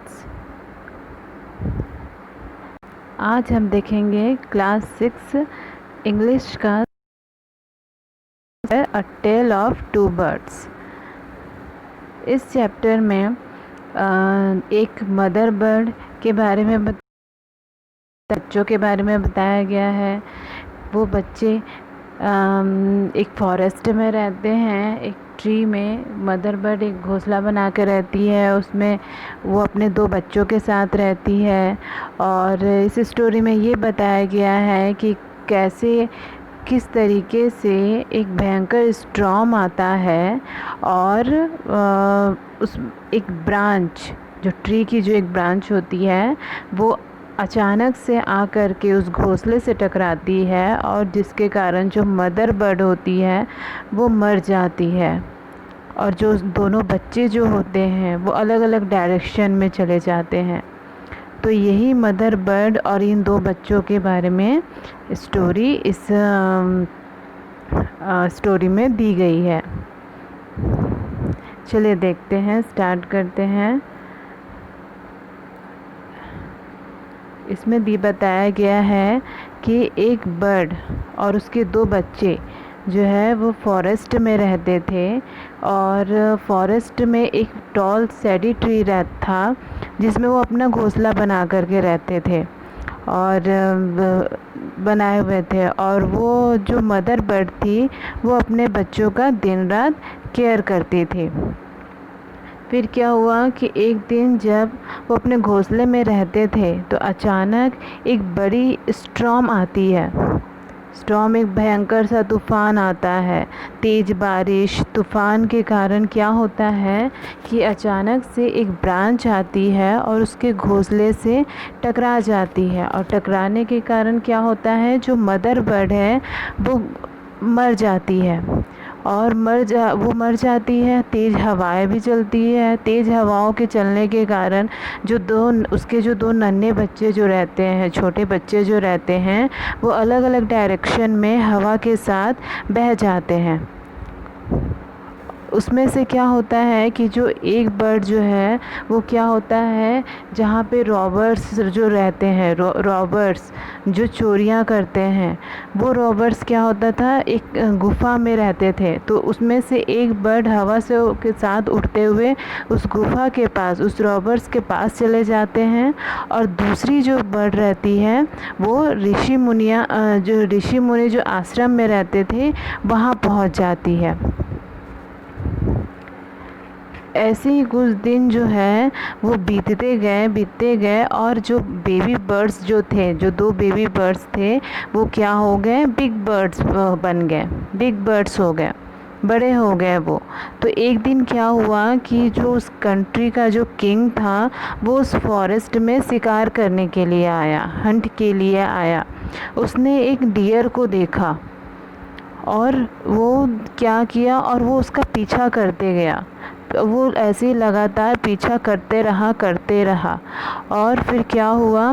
Students, आज हम देखेंगे क्लास 6 इंग्लिश का अ टेल ऑफ टू बर्ड्स। इस चैप्टर में एक मदर बर्ड के बारे में बच्चों के बारे में बताया गया है। वो बच्चे एक फॉरेस्ट में रहते हैं, एक ट्री में मदर बर्ड एक घोंसला बना कर रहती है, उसमें वो अपने 2 बच्चों के साथ रहती है। और इस स्टोरी में ये बताया गया है कि कैसे किस तरीके से एक भयंकर स्टॉर्म आता है और उस एक ब्रांच, जो ट्री की जो एक ब्रांच होती है, वो अचानक से आकर के उस घोंसले से टकराती है और जिसके कारण जो मदर बर्ड होती है वो मर जाती है। और जो दोनों बच्चे जो होते हैं वो अलग अलग डायरेक्शन में चले जाते हैं। तो यही मदर बर्ड और इन 2 बच्चों के बारे में स्टोरी इस स्टोरी में दी गई है। चलिए देखते हैं, स्टार्ट करते हैं। इसमें बताया गया है कि एक बर्ड और उसके 2 बच्चे जो है वो फॉरेस्ट में रहते थे और फॉरेस्ट में एक टॉल सैडी ट्री था जिसमें वो अपना घोंसला बना करके रहते थे और बनाए हुए थे। और वो जो मदर बर्ड थी वो अपने बच्चों का दिन रात केयर करती थी। फिर क्या हुआ कि एक दिन जब वो अपने घोंसले में रहते थे तो अचानक एक बड़ी स्टॉर्म आती है। स्टॉर्म एक भयंकर सा तूफ़ान आता है, तेज़ बारिश। तूफ़ान के कारण क्या होता है कि अचानक से एक ब्रांच आती है और उसके घोंसले से टकरा जाती है और टकराने के कारण क्या होता है, जो मदर बर्ड है वो मर जाती है। और वो मर जाती है। तेज़ हवाएं भी चलती है। तेज़ हवाओं के चलने के कारण उसके जो 2 नन्हे बच्चे जो रहते हैं, छोटे बच्चे जो रहते हैं, वो अलग अलग डायरेक्शन में हवा के साथ बह जाते हैं। उसमें से क्या होता है कि जो एक बर्ड जो है वो क्या होता है, जहाँ पे रॉबर्स जो रहते हैं, रॉबर्स जो चोरियाँ करते हैं, वो रॉबर्स क्या होता था, एक गुफ़ा में रहते थे। तो उसमें से एक बर्ड हवा से के साथ उड़ते हुए उस गुफ़ा के पास, उस रॉबर्स के पास चले जाते हैं और दूसरी जो बर्ड रहती है वो ऋषि मुनि जो आश्रम में रहते थे वहाँ पहुँच जाती है। ऐसे ही कुछ दिन जो है वो बीतते गए और जो बेबी बर्ड्स जो थे, जो 2 बेबी बर्ड्स थे, वो क्या हो गए, बिग बर्ड्स बन गए, बिग बर्ड्स हो गए, बड़े हो गए वो। तो एक दिन क्या हुआ कि जो उस कंट्री का जो किंग था वो उस फॉरेस्ट में शिकार करने के लिए आया, हंट के लिए आया। उसने एक डियर को देखा और वो क्या किया, और वो उसका पीछा करते गया। वो ऐसे ही लगातार पीछा करते रहा और फिर क्या हुआ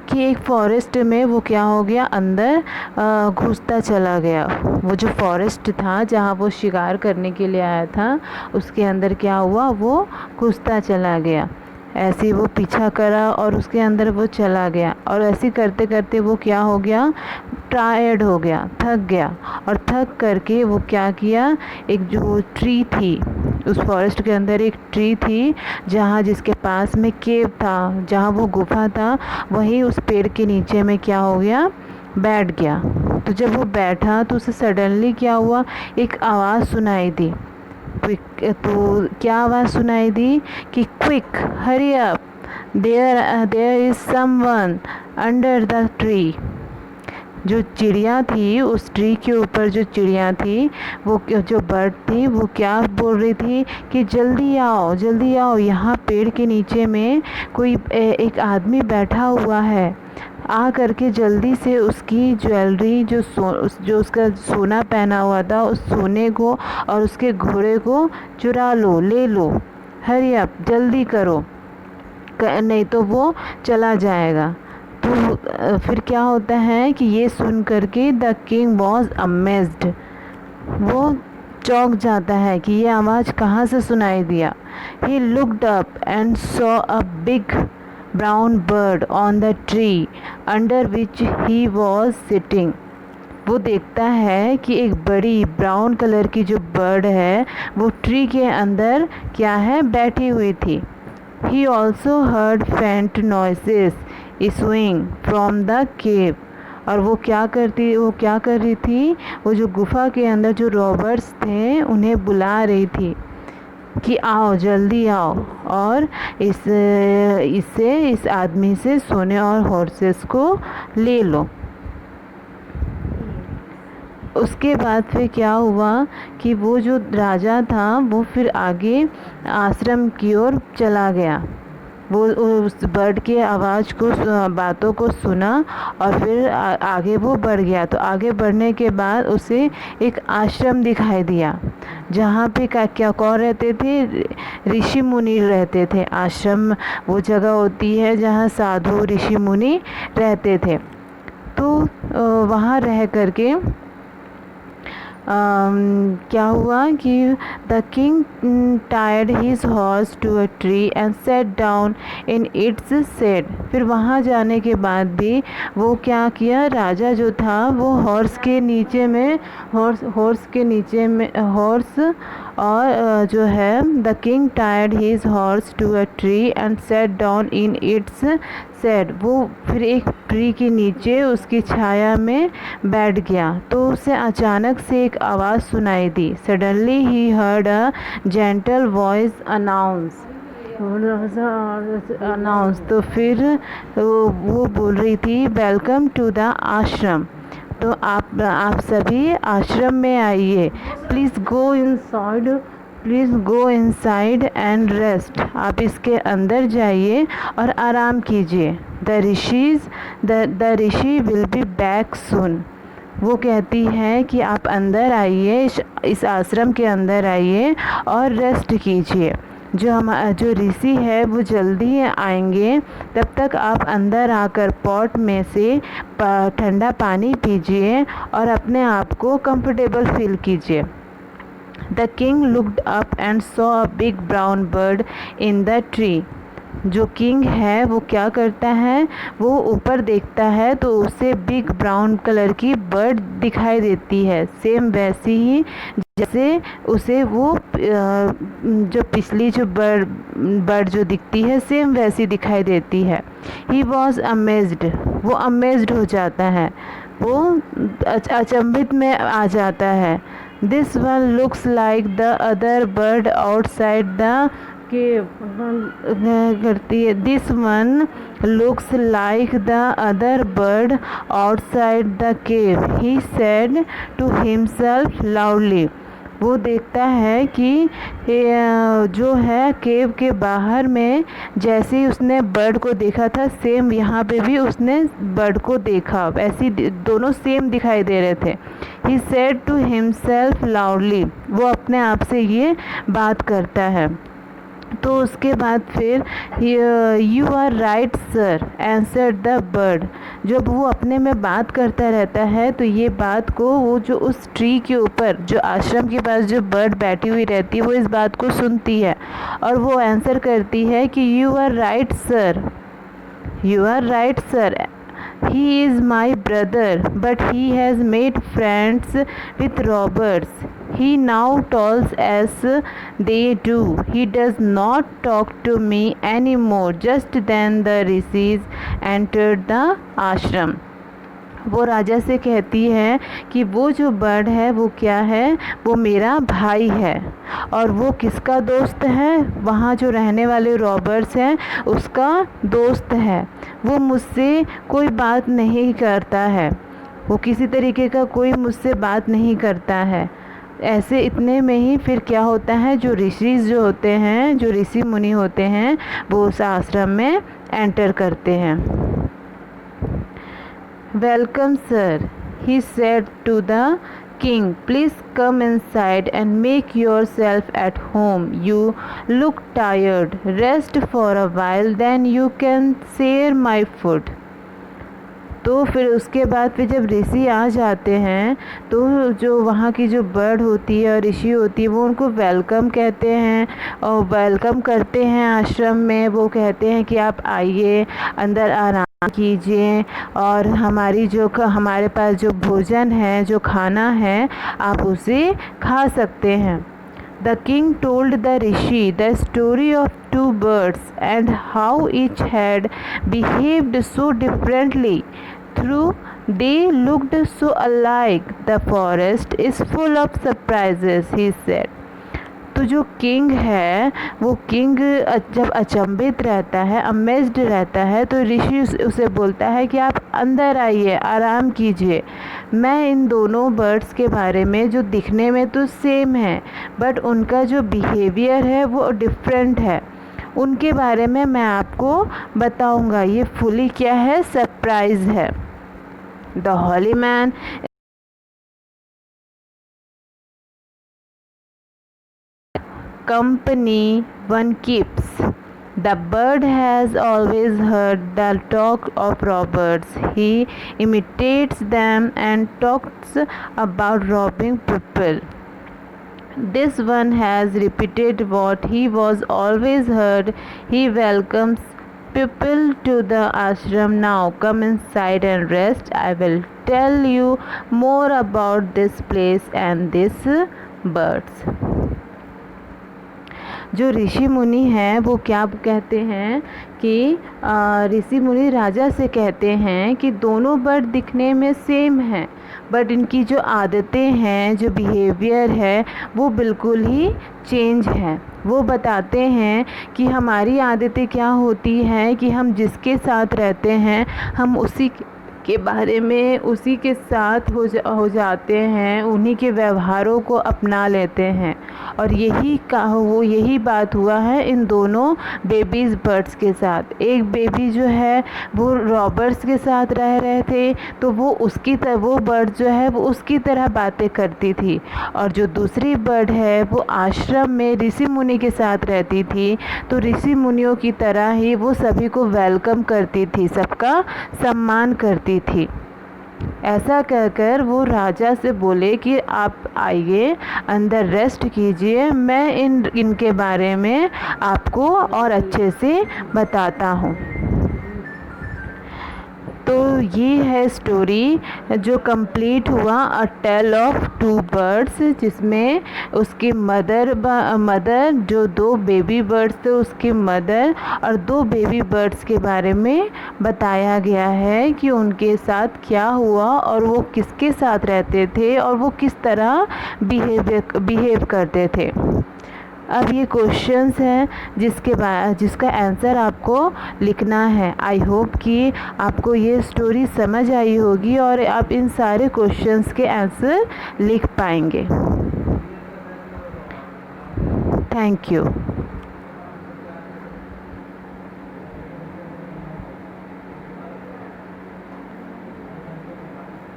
कि एक फॉरेस्ट में वो क्या हो गया, अंदर घुसता चला गया। वो जो फॉरेस्ट था जहाँ वो शिकार करने के लिए आया था, उसके अंदर क्या हुआ, वो घुसता चला गया। ऐसे ही वो पीछा करा और उसके अंदर वो चला गया और ऐसे करते करते वो क्या हो गया, टायर्ड हो गया, थक गया। और थक करके वो क्या किया, एक जो ट्री थी, उस फॉरेस्ट के अंदर एक ट्री थी जहाँ, जिसके पास में केव था, जहाँ वो गुफा था, वहीं उस पेड़ के नीचे में क्या हो गया, बैठ गया। तो जब वो बैठा तो उसे सडनली क्या हुआ, एक आवाज़ सुनाई दी। तो क्या आवाज़ सुनाई दी कि quick hurry up, there is someone under the tree. जो चिड़िया थी, उस ट्री के ऊपर जो चिड़िया थी, वो जो बर्ड थी, वो क्या बोल रही थी कि जल्दी आओ, यहाँ पेड़ के नीचे में कोई एक आदमी बैठा हुआ है, आ करके जल्दी से उसकी ज्वेलरी, जो उसका सोना पहना हुआ था, उस सोने को और उसके घोड़े को चुरा लो, ले लो, हरी अप, जल्दी करो, नहीं तो वो चला जाएगा। तो फिर क्या होता है कि ये सुन करके द किंग वॉज अमेज्ड, वो चौंक जाता है कि ये आवाज़ कहाँ से सुनाई दिया। He looked up and saw a big brown bird on the tree under which he was sitting. वो देखता है कि एक बड़ी ब्राउन कलर की जो बर्ड है वो ट्री के अंदर क्या है, बैठी हुई थी। He also heard faint noises issuing from the cave. और वो क्या कर रही थी, वो जो गुफा के अंदर जो रॉबर्स थे उन्हें बुला रही थी कि आओ, जल्दी आओ और इस आदमी से सोने और हॉर्सेस को ले लो। उसके बाद फिर क्या हुआ कि वो जो राजा था वो फिर आगे आश्रम की ओर चला गया। वो उस बर्ड के आवाज़ को, बातों को सुना और फिर आगे वो बढ़ गया। तो आगे बढ़ने के बाद उसे एक आश्रम दिखाई दिया जहाँ पे क्या कौन रहते थे, ऋषि मुनि रहते थे। आश्रम वो जगह होती है जहाँ साधु ऋषि मुनि रहते थे। तो वहाँ रह करके क्या हुआ कि the king tired his horse to a tree and set down in its shade. फिर वहाँ जाने के बाद भी वो क्या किया, राजा जो था वो हॉर्स और जो है the king tired his horse to a tree and set down in its shade. वो फिर एक ट्री के नीचे उसकी छाया में बैठ गया। तो उसे अचानक से एक आवाज़ सुनाई दी। Suddenly he heard a gentle voice announce. तो फिर वो बोल रही थी, वेलकम टू द आश्रम। तो आप सभी आश्रम में आइए। Please go inside and rest. आप इसके अंदर जाइए और आराम कीजिए। The Rishi will be back soon. वो कहती है कि आप अंदर आइए, इस आश्रम के अंदर आइए और रेस्ट कीजिए। जो ऋषि है वो जल्दी आएंगे। तब तक आप अंदर आकर पॉट में से ठंडा पानी पीजिए और अपने आप को कंफर्टेबल फील कीजिए। The king looked up and saw a big brown bird in the tree. जो किंग है वो क्या करता है, वो ऊपर देखता है तो उसे बिग ब्राउन कलर की बर्ड दिखाई देती है। सेम वैसी ही जैसे उसे वो जो पिछली जो बर्ड जो दिखती है सेम वैसी दिखाई देती है। He was amazed. वो अमेज्ड हो जाता है, वो अचंभित में आ जाता है। This one looks like the other bird outside the cave. करती है, this one looks like the other bird outside the cave, he said to himself loudly. वो देखता है कि जो है केव के बाहर में जैसे ही उसने बर्ड को देखा था सेम यहाँ पे भी उसने बर्ड को देखा, ऐसी दोनों सेम दिखाई दे रहे थे। He said to himself loudly. वो अपने आप से ये बात करता है। तो उसके बाद फिर you are right sir answered the bird. जब वो अपने में बात करता रहता है तो ये बात को वो जो उस ट्री के ऊपर जो आश्रम के पास जो बर्ड बैठी हुई रहती है वो इस बात को सुनती है और वो आंसर करती है कि you are right sir, you are right sir. He is my brother, but he has made friends with robbers. He now tolls as they do. He does not talk to me anymore. Just then the rishis entered the ashram. वो राजा से कहती है कि वो जो bird है वो क्या है, वो मेरा भाई है। और वो किसका दोस्त है, वहाँ जो रहने वाले रॉबर्स हैं उसका दोस्त है। वो मुझसे कोई बात नहीं करता है, वो किसी तरीके का कोई मुझसे बात नहीं करता है। ऐसे इतने में ही फिर क्या होता है, जो ऋषि जो होते हैं, जो ऋषि मुनि होते हैं वो उस आश्रम में एंटर करते हैं। Welcome sir, he said to the king. Please come inside and make yourself at home. You look tired. Rest for a while, then you can share my food. तो फिर उसके बाद फिर जब ऋषि आ जाते हैं तो जो वहाँ की जो बर्ड होती है और ऋषि होती है वो उनको वेलकम कहते हैं और वेलकम करते हैं आश्रम में। वो कहते हैं कि आप आइए, अंदर आराम कीजिए और हमारे पास जो भोजन है, जो खाना है, आप उसे खा सकते हैं। The king told the rishi the story of two birds and how each had behaved so differently. Though they looked so alike, the forest is full of surprises, he said. तो जो किंग है वो king जब अचंभित रहता है, amazed रहता है, तो ऋषि उसे बोलता है कि आप अंदर आइए, आराम कीजिए। मैं इन दोनों बर्ड्स के बारे में, जो दिखने में तो सेम है बट उनका जो बिहेवियर है वो डिफरेंट है, उनके बारे में मैं आपको बताऊंगा। ये फुली क्या है, सरप्राइज है। The holy man company one keeps. The bird has always heard the talk of robbers. He imitates them and talks about robbing people. This one has repeated what he was always heard. He welcomes people to the ashram. Now come inside and rest. I will tell you more about this place and these birds. जो ऋषि मुनि हैं वो क्या कहते हैं कि ऋषि मुनि राजा से कहते हैं कि दोनों बर्ड दिखने में सेम हैं बट इनकी जो आदतें हैं, जो बिहेवियर है वो बिल्कुल ही चेंज है। वो बताते हैं कि हमारी आदतें क्या होती हैं कि हम जिसके साथ रहते हैं हम उसी के बारे में उसी के साथ हो जाते हैं, उन्हीं के व्यवहारों को अपना लेते हैं। और यही बात हुआ है इन दोनों बेबीज़ बर्ड्स के साथ। एक बेबी जो है वो रॉबर्स के साथ रह रहे थे तो वो बर्ड जो है वो उसकी तरह बातें करती थी, और जो दूसरी बर्ड है वो आश्रम में ऋषि मुनि के साथ रहती थी तो ऋषि मुनियों की तरह ही वो सभी को वेलकम करती थी, सबका सम्मान करती थी। ऐसा कहकर वो राजा से बोले कि आप आइए, अंदर रेस्ट कीजिए, मैं इनके बारे में आपको और अच्छे से बताता हूँ। तो ये है स्टोरी जो कंप्लीट हुआ अ टेल ऑफ टू बर्ड्स, जिसमें उसकी मदर जो दो बेबी बर्ड्स थे उसकी मदर और दो बेबी बर्ड्स के बारे में बताया गया है कि उनके साथ क्या हुआ और वो किसके साथ रहते थे और वो किस तरह बिहेव करते थे। अब ये क्वेश्चंस हैं जिसका आंसर आपको लिखना है। आई होप कि आपको ये स्टोरी समझ आई होगी और आप इन सारे क्वेश्चंस के आंसर लिख पाएंगे। Thank you.